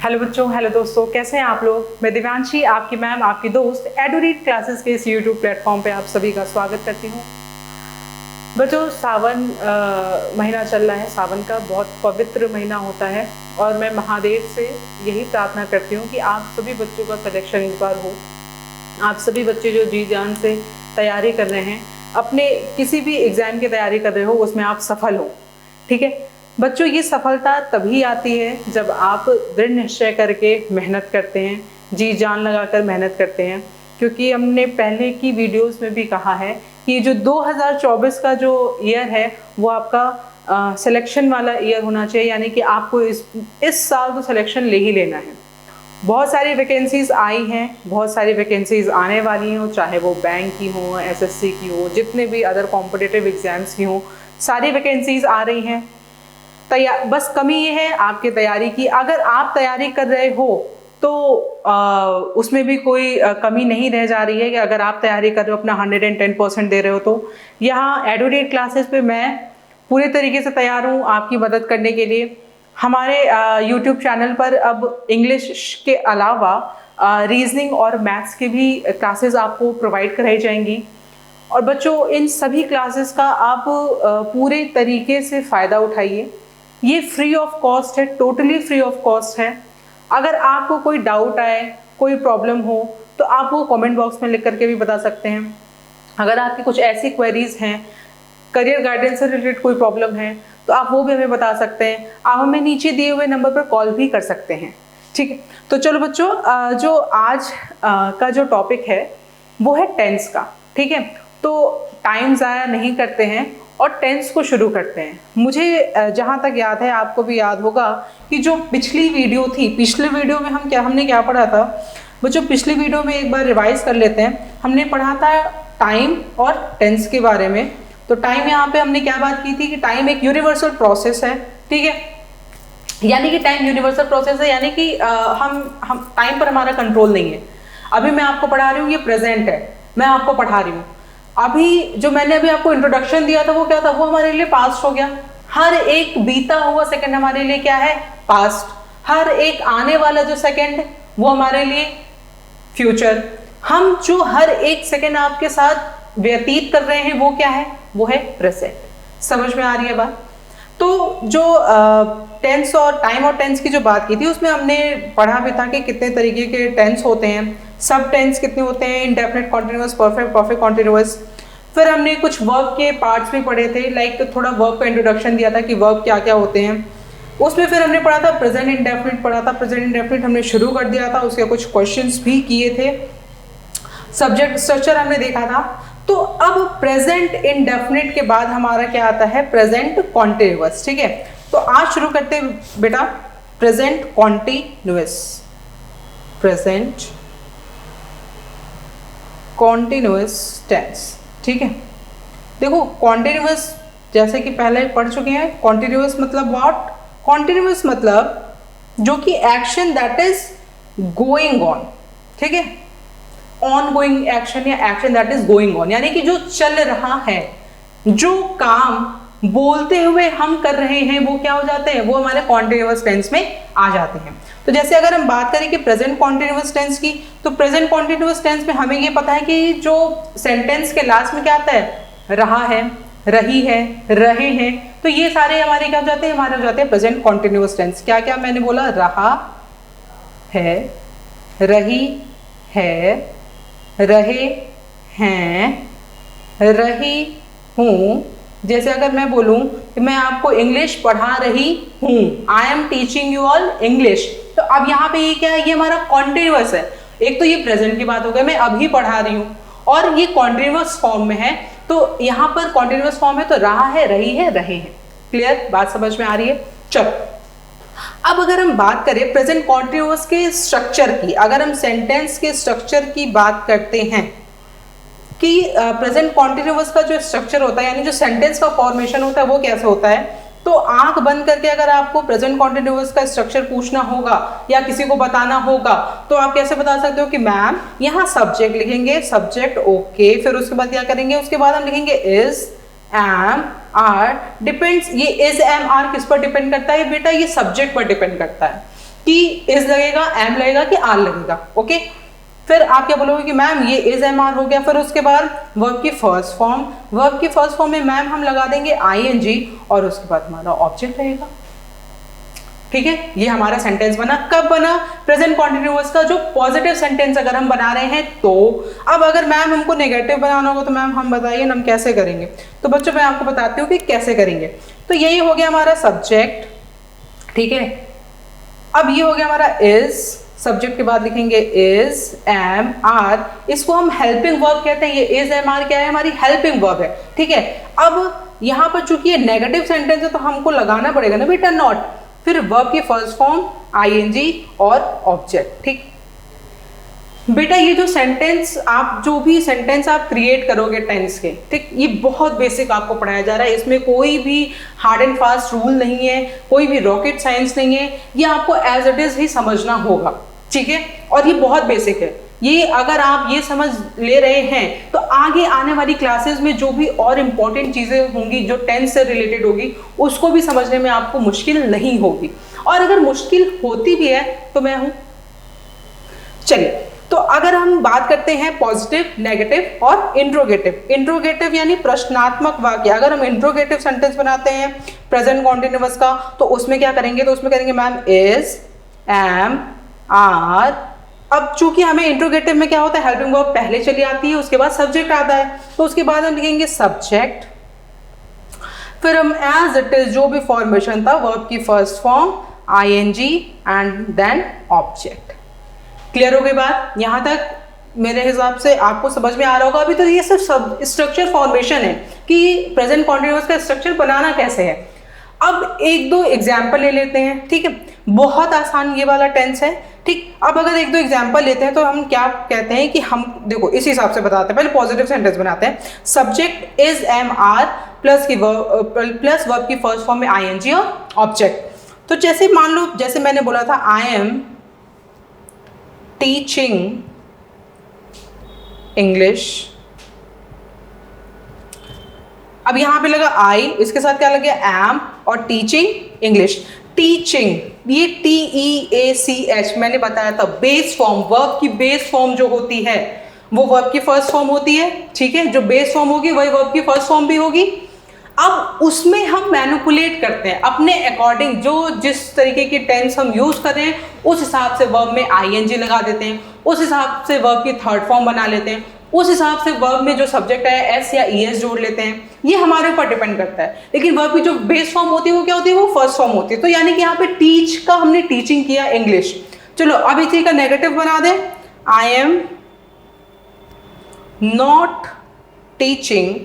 Hello बच्चों, hello दोस्तों, कैसे हैं आप लोग। मैं दिव्यांशी, आपकी मैम, आपकी दोस्त एडुरीड क्लासेस के इस यूट्यूब प्लेटफॉर्म पे आप सभी का स्वागत करती हूँ। बच्चों, सावन महीना चल रहा है। सावन का बहुत पवित्र महीना होता है और मैं महादेव से यही प्रार्थना करती हूँ कि आप सभी बच्चों का सिलेक्शन इस बार हो। आप सभी बच्चे जो जी जान से तैयारी कर रहे हैं, अपने किसी भी एग्ज़ाम की तैयारी कर रहे हो, उसमें आप सफल हो। ठीक है बच्चों, ये सफलता तभी आती है जब आप दृढ़ निश्चय करके मेहनत करते हैं, जी जान लगाकर मेहनत करते हैं। क्योंकि हमने पहले की वीडियोस में भी कहा है कि जो 2024 का जो ईयर है वो आपका सिलेक्शन वाला ईयर होना चाहिए, यानी कि आपको इस साल तो सिलेक्शन ले ही लेना है। बहुत सारी वैकेंसीज़ आई हैं, बहुत सारी वैकेंसीज़ आने वाली हैं, चाहे वो बैंक की हो, एसएससी की हो, जितने भी अदर कॉम्पिटिटिव एग्ज़ाम्स की हो, सारी वैकेंसीज़ आ रही हैं। बस कमी ये है आपकी तैयारी की। अगर आप तैयारी कर रहे हो तो उसमें भी कोई कमी नहीं रह जा रही है कि अगर आप तैयारी कर रहे हो, अपना 110% दे रहे हो, तो यहाँ एडुरीड क्लासेस पे मैं पूरे तरीके से तैयार हूँ आपकी मदद करने के लिए। हमारे यूट्यूब चैनल पर अब इंग्लिश के अलावा रीजनिंग और मैथ्स की भी क्लासेस आपको प्रोवाइड कराई जाएंगी। और बच्चों, इन सभी क्लासेस का आप पूरे तरीके से फ़ायदा उठाइए। ये फ्री ऑफ कॉस्ट है, टोटली फ्री ऑफ कॉस्ट है। अगर आपको कोई डाउट आए, कोई प्रॉब्लम हो, तो आप वो कमेंट बॉक्स में लिख करके भी बता सकते हैं। अगर आपकी कुछ ऐसी क्वेरीज हैं, करियर गाइडेंस से रिलेटेड कोई प्रॉब्लम है, तो आप वो भी हमें बता सकते हैं। आप हमें नीचे दिए हुए नंबर पर कॉल भी कर सकते हैं। ठीक है, तो चलो बच्चों, जो आज का जो टॉपिक है वो है टेंस का। ठीक है, तो टाइम ज़ाया नहीं करते हैं और टेंस को शुरू करते हैं। मुझे जहाँ तक याद है, आपको भी याद होगा कि जो पिछली वीडियो थी, पिछले वीडियो में हमने क्या पढ़ा था बच्चों। पिछली वीडियो में एक बार रिवाइज कर लेते हैं। हमने पढ़ा था टाइम और टेंस के बारे में। तो टाइम, यहाँ पे हमने क्या बात की थी कि टाइम एक यूनिवर्सल प्रोसेस है। ठीक है, यानी कि टाइम यूनिवर्सल प्रोसेस है, यानी कि हम टाइम पर हमारा कंट्रोल नहीं है। अभी मैं आपको पढ़ा रही हूँ, ये प्रेजेंट है, मैं आपको पढ़ा रही हूँ। अभी जो मैंने अभी आपको इंट्रोडक्शन दिया था वो क्या था, वो हमारे लिए पास्ट हो गया। हर एक बीता हुआ सेकंड हमारे लिए क्या है, पास्ट। हर एक आने वाला जो सेकंड वो हमारे लिए फ्यूचर। हम जो हर एक सेकंड आपके साथ व्यतीत कर रहे हैं वो क्या है, वो है प्रेजेंट। समझ में आ रही है बात। तो जो टेंस और टाइम और टेंस की जो बात की थी, उसमें हमने पढ़ा भी था कि कितने तरीके के टेंस होते हैं, सब टेंस कितने होते हैं, indefinite, continuous, perfect, perfect continuous. फिर हमने कुछ वर्ब के पार्ट्स भी पढ़े थे, लाइक थोड़ा वर्ब का इंट्रोडक्शन दिया था कि वर्ब क्या क्या होते हैं। उसमें फिर हमने पढ़ा था प्रेजेंट इंडेफिनिट, पढ़ा था प्रेजेंट इंडेफिनिट, हमने शुरू कर दिया था, उसके कुछ क्वेश्चंस भी किए थे। सब्जेक्ट स्ट्रक्चर हमने देखा था। तो अब प्रेजेंट इंडेफिनिट के बाद हमारा क्या आता है, प्रेजेंट कॉन्टिन्यूअस। ठीक है, तो आज शुरू करते हैं बेटा present continuous. Present continuous tense. ठीक है, देखो कॉन्टिन्यूअस जैसे कि पहले पढ़ चुके हैं। कॉन्टिन्यूअस मतलब व्हाट, कॉन्टिन्यूअस मतलब जो कि action that is going on. ठीक है, ऑन गोइंग एक्शन या action that is going on, यानी कि जो चल रहा है, जो काम बोलते हुए हम कर रहे हैं, वो क्या हो जाते हैं, वो हमारे कॉन्टिन्यूअस टेंस में आ जाते हैं। तो जैसे अगर हम बात करें कि प्रेजेंट कॉन्टिन्यूअस टेंस की, तो प्रेजेंट कॉन्टिन्यूअस टेंस में हमें ये पता है कि जो सेंटेंस के लास्ट में क्या आता है, रहा है, रही है, रहे हैं, तो ये सारे हमारे क्या हो जाते हैं, हमारे हो जाते हैं प्रेजेंट कॉन्टिन्यूअस टेंस। क्या क्या मैंने बोला, रहा है, रही है, रहे हैं, रही हूँ। जैसे अगर मैं बोलूँ कि मैं आपको इंग्लिश पढ़ा रही हूँ, I am teaching you all English, तो अब यहाँ पे ये क्या है, ये हमारा कॉन्टिन्यूअस है। एक तो ये प्रेजेंट की बात हो गई, मैं अभी पढ़ा रही हूँ, और ये कॉन्टिन्यूअस फॉर्म में है। तो यहाँ पर कॉन्टिन्यूअस फॉर्म है, तो रहा है, रही है, रहे हैं। क्लियर, बात समझ में आ रही है। चलो, अब अगर हम बात करें प्रेजेंट कॉन्टिन्यूअस के स्ट्रक्चर की, अगर हम सेंटेंस के स्ट्रक्चर की बात करते हैं कि प्रेजेंट कॉन्टिन्यूअस का जो स्ट्रक्चर होता है, यानी जो सेंटेंस का फॉर्मेशन होता है, वो कैसे होता है, तो आंख बंद करके अगर आपको प्रेजेंट कॉन्टिन्यूअस का स्ट्रक्चर पूछना होगा या किसी को बताना होगा, तो आप कैसे बता सकते हो कि मैम यहाँ सब्जेक्ट लिखेंगे, सब्जेक्ट ओके, फिर उसके बाद क्या करेंगे, उसके बाद हम लिखेंगे इज, एम, आर, डिपेंड्स। ये इज, एम, आर किस पर डिपेंड करता है बेटा, ये सब्जेक्ट पर डिपेंड करता है। कि इज लगेगा, एम लगेगा कि आर लगेगा। ओके, फिर आप क्या बोलोगे कि मैम ये इज एम आर हो गया। फिर उसके बाद वर्ब की फर्स्ट फॉर्म, वर्ब की फर्स्ट फॉर्म में मैम हम लगा देंगे आईएनजी और उसके बाद हमारा ऑब्जेक्ट रहेगा। ठीक है, ये हमारा सेंटेंस बना। कब बना? प्रेजेंट कॉन्टिन्यूअस का जो पॉजिटिव सेंटेंस अगर हम बना रहे हैं तो। अब अगर मैम हमको नेगेटिव बनाना होगा तो मैम हम बताइए हम कैसे करेंगे। तो बच्चों मैं आपको बताती हूँ कि कैसे करेंगे। तो यही हो गया हमारा सब्जेक्ट, ठीक है। अब ये हो गया हमारा इज, सब्जेक्ट के बाद लिखेंगे इज एम आर, इसको हम हेल्पिंग वर्ब कहते हैं। ये इज एम आर क्या है? हमारी हेल्पिंग वर्ब है, ठीक है। अब यहाँ पर चूंकि ये नेगेटिव सेंटेंस है तो हमको लगाना पड़ेगा ना बेटा नॉट, फिर वर्ब की फर्स्ट फॉर्म आईएनजी और ऑब्जेक्ट। ठीक बेटा, ये जो सेंटेंस आप जो भी सेंटेंस आप क्रिएट करोगे टेंस के, ठीक, ये बहुत बेसिक आपको पढ़ाया जा रहा है। इसमें कोई भी हार्ड एंड फास्ट रूल नहीं है, कोई भी रॉकेट साइंस नहीं है। ये आपको एज इट इज ही समझना होगा, ठीक है। और ये बहुत बेसिक है। ये अगर आप ये समझ ले रहे हैं तो आगे आने वाली क्लासेस में जो भी और इम्पोर्टेंट चीजें होंगी जो टेंस से रिलेटेड होगी उसको भी समझने में आपको मुश्किल नहीं होगी। और अगर मुश्किल होती भी है तो मैं हूं। चलिए, तो अगर हम बात करते हैं पॉजिटिव, नेगेटिव और इंट्रोगेटिव। इंट्रोगेटिव यानी प्रश्नात्मक वाक्य। अगर हम इंट्रोगेटिव सेंटेंस बनाते हैं प्रेजेंट कॉन्टिन्यूअस का तो उसमें क्या करेंगे? तो उसमें करेंगे मैम इज एम आर। अब चूंकि हमें इंट्रोगेटिव में क्या होता है, हेल्पिंग वर्ब पहले चली आती है, उसके बाद सब्जेक्ट आता है, तो उसके बाद हम लिखेंगे सब्जेक्ट, फिर हम एज इट इज जो भी फॉर्मेशन था वर्ब की first form ING and then object. Clear हो गई बात? यहां तक मेरे हिसाब से आपको समझ में आ रहा होगा। अभी तो ये सिर्फ स्ट्रक्चर फॉर्मेशन है कि प्रेजेंट कॉन्टिन्यूअस का स्ट्रक्चर बनाना कैसे है। अब एक दो एग्जाम्पल ले लेते हैं, ठीक है। बहुत आसान ये वाला टेंस है, ठीक। अब अगर एक दो एग्जाम्पल लेते हैं तो हम क्या कहते हैं कि हम देखो इस हिसाब से बताते हैं। पहले पॉजिटिव सेंटेंस बनाते हैं। Subject is am are plus verb की फर्स्ट फॉर्म में आईएनजी और ऑब्जेक्ट। तो जैसे मान लो, जैसे मैंने बोला था आई एम टीचिंग इंग्लिश। अब यहां पे लगा आई, इसके साथ क्या लग गया? एम और टीचिंग इंग्लिश। टीचिंग, ये TEACH मैंने बताया था बेस फॉर्म, वर्ब की बेस फॉर्म जो होती है वो वर्ब की फर्स्ट फॉर्म होती है, ठीक है। जो बेस फॉर्म होगी वही वर्ब की फर्स्ट फॉर्म भी होगी। अब उसमें हम मैनिपुलेट करते हैं अपने अकॉर्डिंग, जो जिस तरीके की टेंस हम यूज कर रहे हैं उस हिसाब से वर्ब में आईएनजी लगा देते हैं, उस हिसाब से वर्ब की थर्ड फॉर्म बना लेते हैं, उस हिसाब से वर्ब में जो सब्जेक्ट है एस या ईएस जोड़ लेते हैं। ये हमारे ऊपर डिपेंड करता है। लेकिन वर्ब की जो बेस फॉर्म होती है वो क्या होती है? वो फर्स्ट फॉर्म होती है। तो यानी कि यहाँ पे टीच का हमने टीचिंग किया इंग्लिश। चलो अब इसी का नेगेटिव बना दें। I am not teaching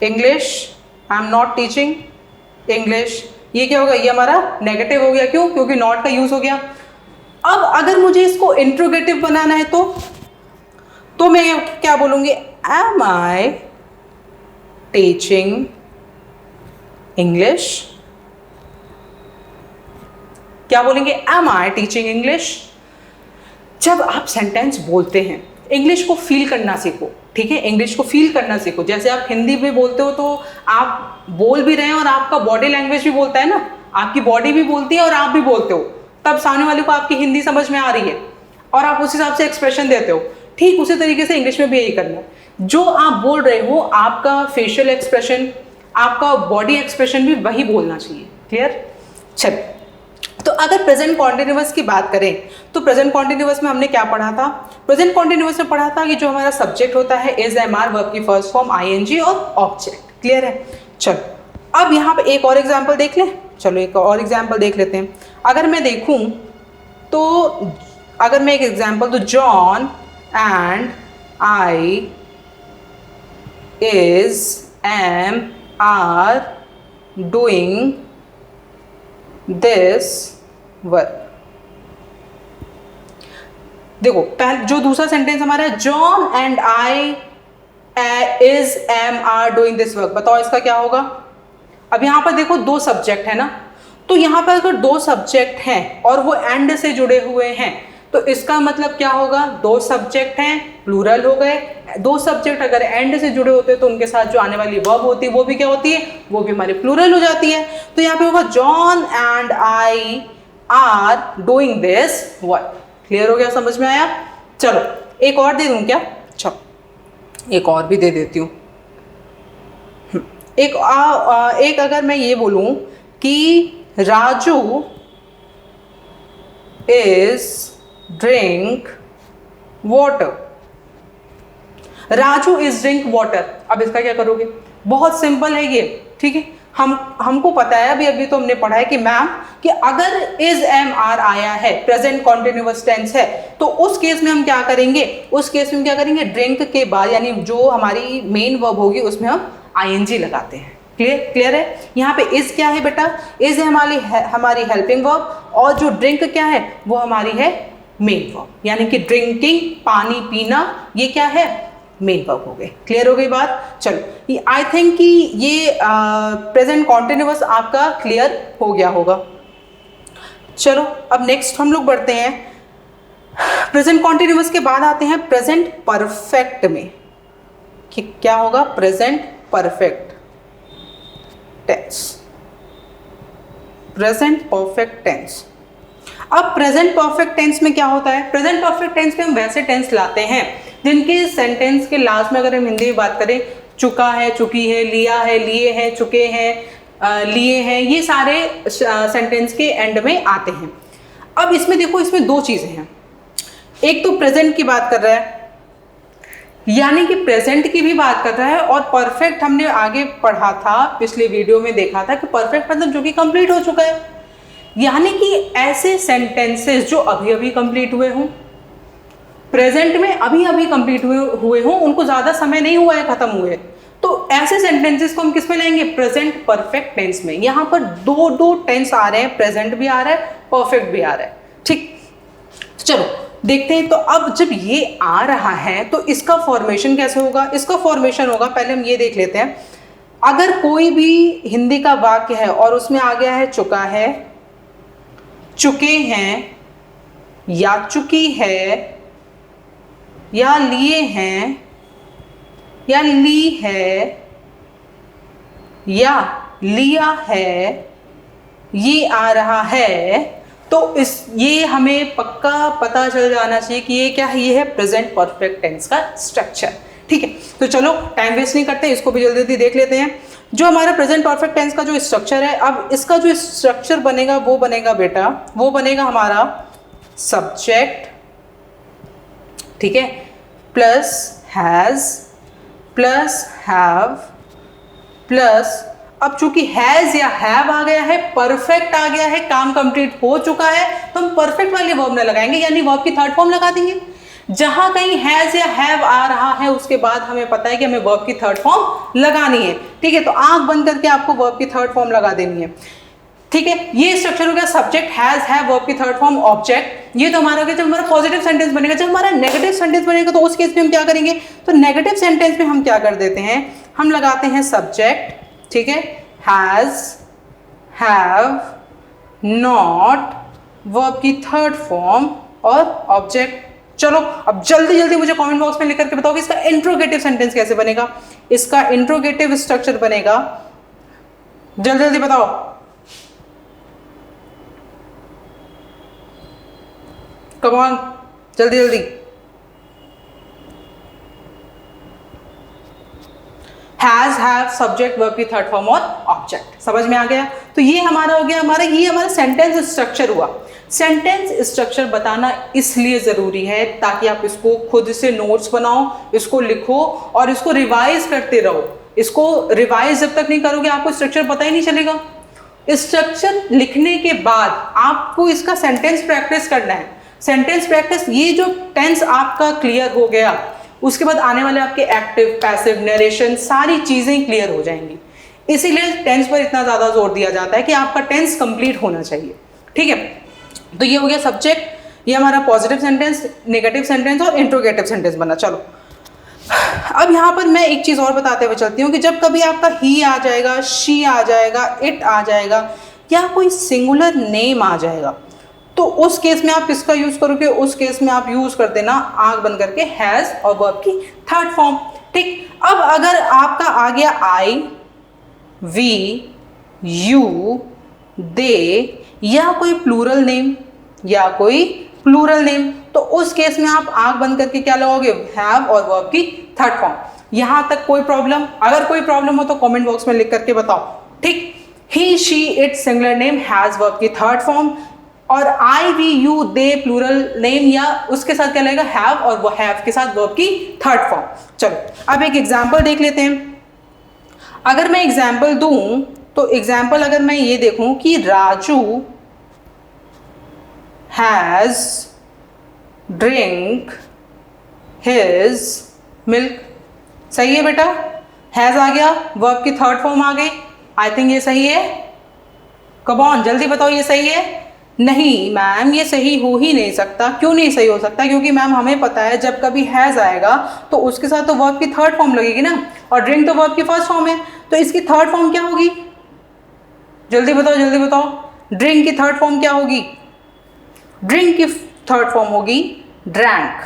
English, I am not teaching English. ये क्या होगा? ये हमारा नेगेटिव हो गया। क्यों? क्योंकि नॉट का यूज हो गया। अब अगर मुझे इसको इंट्रोगेटिव बनाना है तो मैं क्या बोलूंगी? Am I teaching English. क्या बोलेंगे? Am I teaching English. जब आप सेंटेंस बोलते हैं इंग्लिश को फील करना सीखो, ठीक है। इंग्लिश को फील करना सीखो। जैसे आप हिंदी में बोलते हो तो आप बोल भी रहे हैं और आपका बॉडी लैंग्वेज भी बोलता है ना, आपकी बॉडी भी बोलती है और आप भी बोलते हो, तब सामने वाले को आपकी हिंदी समझ में आ रही है और आप उस हिसाब से एक्सप्रेशन देते हो। ठीक उसी तरीके से इंग्लिश में भी यही करना है। जो आप बोल रहे हो आपका फेशियल एक्सप्रेशन, आपका बॉडी एक्सप्रेशन भी वही बोलना चाहिए। क्लियर? चलिए, तो अगर प्रेजेंट कॉन्टिन्यूअस की बात करें तो प्रेजेंट कॉन्टिन्यूअस में हमने क्या पढ़ा था? प्रेजेंट कॉन्टिन्यूअस में पढ़ा था कि जो हमारा सब्जेक्ट होता है इज एम आर, वर्ब की फर्स्ट फॉर्म आईएनजी और ऑब्जेक्ट। क्लियर है? चलो अब यहाँ पे एक और एग्जाम्पल देख लें। चलो एक और एग्जाम्पल देख लेते हैं। अगर मैं देखूं तो अगर मैं एक एग्जाम्पल तो John and I is am are doing this work. देखो पहले जो दूसरा सेंटेंस हमारा है, John and I is am are doing this work. बताओ इसका क्या होगा? अब यहां पर देखो दो सब्जेक्ट है ना, तो यहां पर अगर दो सब्जेक्ट हैं और वो एंड से जुड़े हुए हैं तो इसका मतलब क्या होगा? दो सब्जेक्ट हैं, प्लूरल हो गए। दो सब्जेक्ट अगर एंड से जुड़े होते हैं तो उनके साथ जो आने वाली वर्ब होती है वो भी क्या होती है? वो भी हमारी प्लूरल हो जाती है। तो यहाँ पे होगा John and I R doing this work. Clear हो गया, समझ में आया? चलो एक और दे दूं क्या? चलो एक और भी दे देती हूँ। एक अगर मैं ये बोलूं कि Raju is drink water, Raju is drink water. अब इसका क्या करोगे? बहुत सिंपल है ये, ठीक है। हमको पता है अभी तो हमने पढ़ा है कि मैम कि अगर इज एम आर आया है, प्रेजेंट कॉन्टिन्यूअस टेंस है, तो उस केस में हम क्या करेंगे? उस केस में क्या करेंगे? ड्रिंक के बाद यानी जो हमारी मेन वर्ब होगी उसमें हम आईएनजी लगाते हैं। क्लियर है? यहाँ पे इज क्या है बेटा? इज है हमारी हेल्पिंग वर्ब, और जो ड्रिंक क्या है वो हमारी है मेन वर्ब, यानी कि ड्रिंकिंग, पानी पीना, ये क्या है? मेन वर्ब हो गए। क्लियर हो गई बात? चलो आई थिंक कि ये प्रेजेंट कॉन्टिन्यूअस आपका क्लियर हो गया होगा। चलो अब नेक्स्ट हम लोग बढ़ते हैं, प्रेजेंट कॉन्टिन्यूअस के बाद आते हैं प्रेजेंट परफेक्ट में। कि क्या होगा? Present perfect tense, present perfect tense. अब प्रेजेंट परफेक्ट टेंस में क्या होता है? प्रेजेंट परफेक्ट टेंस में हम वैसे टेंस लाते हैं जिनके सेंटेंस के लास्ट में, अगर हम हिंदी में बात करें, चुका है, चुकी है, लिया है, लिए हैं, चुके हैं, लिए हैं, ये सारे सेंटेंस के एंड में आते हैं। अब इसमें देखो, इसमें दो चीजें हैं। एक तो प्रेजेंट की बात कर रहा है, यानी कि प्रेजेंट की भी बात कर रहा है, और परफेक्ट हमने आगे पढ़ा था, पिछले वीडियो में देखा था कि परफेक्ट मतलब जो कि कंप्लीट हो चुका है, यानी कि ऐसे सेंटेंसेस जो अभी अभी कंप्लीट हुए हों, प्रेजेंट में अभी अभी कंप्लीट हुए हों, उनको ज्यादा समय नहीं हुआ है खत्म हुए, तो ऐसे सेंटेंसेस को हम किस में लेंगे? प्रेजेंट परफेक्ट टेंस में। यहां पर दो टेंस आ रहे हैं, प्रेजेंट भी आ रहा है, परफेक्ट भी आ रहा है, ठीक। चलो देखते हैं। तो अब जब ये आ रहा है तो इसका फॉर्मेशन कैसे होगा? इसका फॉर्मेशन होगा, पहले हम ये देख लेते हैं। अगर कोई भी हिंदी का वाक्य है और उसमें आ गया है चुका है, चुके हैं, या चुकी है, या लिए हैं, या ली है, या लिया है, ये आ रहा है, तो ये हमें पक्का पता चल जाना चाहिए कि ये क्या है? ये है प्रेजेंट परफेक्ट टेंस का स्ट्रक्चर, ठीक है। तो चलो टाइम वेस्ट नहीं करते, इसको भी जल्दी जल्दी देख लेते हैं। जो हमारा प्रेजेंट परफेक्ट टेंस का जो स्ट्रक्चर है, अब इसका जो स्ट्रक्चर बनेगा वो बनेगा बेटा, वो बनेगा हमारा सब्जेक्ट, ठीक है, plus has, plus have, plus, अब चूंकि हैज या हैव आ गया है, परफेक्ट आ गया है, काम कंप्लीट हो चुका है, तो हम परफेक्ट वाले वर्ब में लगाएंगे, यानी वर्ब की थर्ड फॉर्म लगा देंगे। जहां कहीं हैज या हैव आ रहा है उसके बाद हमें पता है कि हमें वर्ब की थर्ड फॉर्म लगानी है, ठीक है। तो आंख बंद करके आपको वर्ब की थर्ड फॉर्म लगा देनी है, ठीक है। ये स्ट्रक्चर हो गया सब्जेक्ट, हैज, हैव, वर्ब की थर्ड फॉर्म ऑब्जेक्ट। ये तो हमारा हो गया। जब हमारा पॉजिटिव सेंटेंस बनेगा, जब हमारा नेगेटिव सेंटेंस बनेगा, तो उस केस में हम क्या करेंगे? तो नेगेटिव सेंटेंस में हम क्या कर देते हैं? हम लगाते हैं सब्जेक्ट, ठीक है, हैज, हैव, नॉट, वर्ब की थर्ड फॉर्म और ऑब्जेक्ट। चलो अब जल्दी जल्दी मुझे कमेंट बॉक्स में लिख करके बताओ कि इसका इंट्रोगेटिव सेंटेंस कैसे बनेगा, इसका इंट्रोगेटिव स्ट्रक्चर बनेगा, जल्दी जल्दी बताओ। कम ऑन, जल्दी जल्दी। हैज, हैव, सब्जेक्ट, वर्ब की थर्ड फॉर्म और ऑब्जेक्ट। समझ में आ गया? तो ये हमारा हो गया, ये हमारा सेंटेंस स्ट्रक्चर हुआ। सेंटेंस स्ट्रक्चर बताना इसलिए जरूरी है ताकि आप इसको खुद से नोट्स बनाओ, इसको लिखो और इसको रिवाइज करते रहो। इसको रिवाइज जब तक नहीं करोगे आपको स्ट्रक्चर पता ही नहीं चलेगा। स्ट्रक्चर लिखने के बाद आपको इसका सेंटेंस प्रैक्टिस करना है। सेंटेंस प्रैक्टिस, ये जो टेंस आपका क्लियर हो गया, उसके बाद आने वाले आपके एक्टिव, पैसिव, नरेशन, सारी चीजें क्लियर हो जाएंगी। इसीलिए टेंस पर इतना ज्यादा जोर दिया जाता है कि आपका टेंस कंप्लीट होना चाहिए, ठीक है। तो ये हो गया सब्जेक्ट, ये हमारा पॉजिटिव सेंटेंस, नेगेटिव सेंटेंस और इंट्रोगेटिव सेंटेंस बना। चलो अब यहाँ पर मैं एक चीज और बताते हुए चलती हूँ कि जब कभी आपका ही आ जाएगा, शी आ जाएगा, इट आ जाएगा, या कोई सिंगुलर नेम आ जाएगा, तो उस केस में आप किसका यूज करोगे? उस केस में आप यूज कर देना आंख बंद करके हैज और वर्ब की थर्ड फॉर्म, ठीक। अब अगर आपका आ गया आई, वी, यू, दे, या कोई प्लूरल नेम, या कोई प्लूरल नेम, तो उस केस में आप आंख बंद करके क्या लगाओगे, हैव और वर्ब की थर्ड फॉर्म। यहां तक कोई प्रॉब्लम? अगर कोई प्रॉब्लम हो तो कमेंट बॉक्स में लिख करके बताओ, ठीक। He, she, it singular name has verb की थर्ड फॉर्म, और I, we, you, they plural name या उसके साथ क्या लगेगा, हैव, और वो हैव के साथ वर्ब की थर्ड फॉर्म। चलो अब एक एग्जांपल देख लेते हैं। अगर मैं एग्जांपल दूं तो एग्जांपल अगर मैं ये देखूं कि Raju has drink his milk, सही है बेटा, हैज आ गया, वर्ब की थर्ड फॉर्म आ गई। आई थिंक ये सही है, कम ऑन जल्दी बताओ ये सही है? नहीं मैम, ये सही हो ही नहीं सकता। क्यों नहीं सही हो सकता? क्योंकि मैम हमें पता है जब कभी हैज आएगा तो उसके साथ तो वर्ब की थर्ड फॉर्म लगेगी ना, और ड्रिंक तो वर्ब की फर्स्ट फॉर्म है, तो इसकी थर्ड फॉर्म क्या होगी? जल्दी बताओ, जल्दी बताओ, ड्रिंक की थर्ड फॉर्म क्या होगी? ड्रिंक की थर्ड फॉर्म होगी ड्रैंक।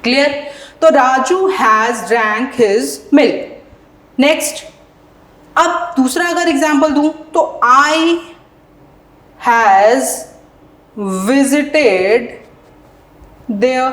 क्लियर? तो Raju has drank his milk. Next, अब दूसरा अगर एग्जांपल दूं तो आई हैज विजिटेड देयर,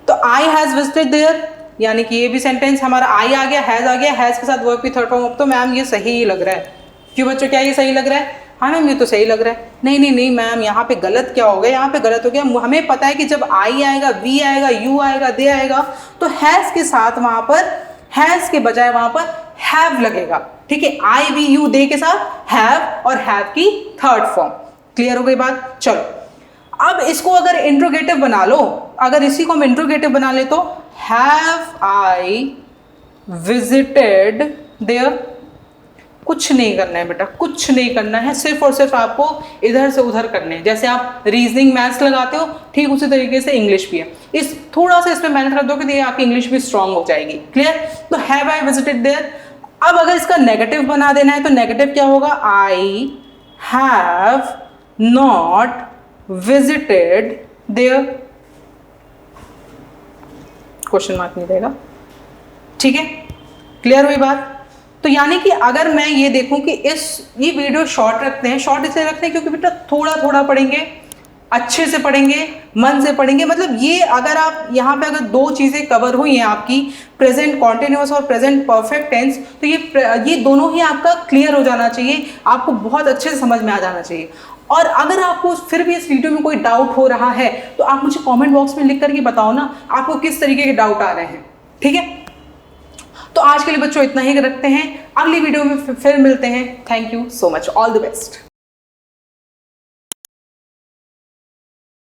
तो आई हैज विजिटेड देयर, यानी कि ये भी सेंटेंस हमारा आई आ गया, हैज आ गया, हैज के साथ वर्ब की थर्ड फॉर्म। अब तो मैम ये सही ही लग रहा है। क्यों बच्चों, क्या ये सही लग रहा है? हाँ मैम ये तो सही लग रहा है। नहीं नहीं नहीं मैम, यहाँ पे गलत क्या हो गया, यहाँ पे गलत हो गया। हमें पता है कि जब आई आएगा, वी आएगा, यू आएगा, दे आएगा, तो हैज के साथ वहां पर, हैज के बजाय वहां पर हैव लगेगा, ठीक है। आई, वी, यू, दे के साथ हैव, और हैव की थर्ड फॉर्म। क्लियर हो गई बात? चलो अब इसको अगर इंट्रोगेटिव बना लो, अगर इसी को हम इंट्रोगेटिव बना ले तो हैव आई विजिटेड देयर। कुछ नहीं करना है बेटा, कुछ नहीं करना है, सिर्फ और सिर्फ आपको इधर से उधर करने हैं। जैसे आप रीजनिंग मैथ्स लगाते हो, ठीक उसी तरीके से इंग्लिश भी है। इस थोड़ा सा इसमें मेहनत कर दो कि आपकी इंग्लिश भी स्ट्रांग हो जाएगी। क्लियर? तो हैव आई विजिटेड देयर। अब अगर इसका नेगेटिव बना देना है तो नेगेटिव क्या होगा? I have not visited there, question mark नहीं देगा, ठीक है। क्लियर हुई बात? तो यानी कि अगर मैं ये देखूं कि ये वीडियो शॉर्ट रखते हैं, शॉर्ट इसलिए रखते हैं क्योंकि बेटा थोड़ा थोड़ा पढ़ेंगे, अच्छे से पढ़ेंगे, मन से पढ़ेंगे। मतलब ये अगर आप यहाँ पे अगर दो चीज़ें कवर हुई हैं आपकी, प्रेजेंट कॉन्टिन्यूअस और प्रेजेंट परफेक्ट टेंस, तो ये दोनों ही आपका क्लियर हो जाना चाहिए, आपको बहुत अच्छे से समझ में आ जाना चाहिए। और अगर आपको फिर भी इस वीडियो में कोई डाउट हो रहा है तो आप मुझे कमेंट बॉक्स में लिख करके बताओ ना, आपको किस तरीके के डाउट आ रहे हैं, ठीक है। तो आज के लिए बच्चों इतना ही रखते हैं, अगली वीडियो में फिर मिलते हैं। Thank you so much, all the best.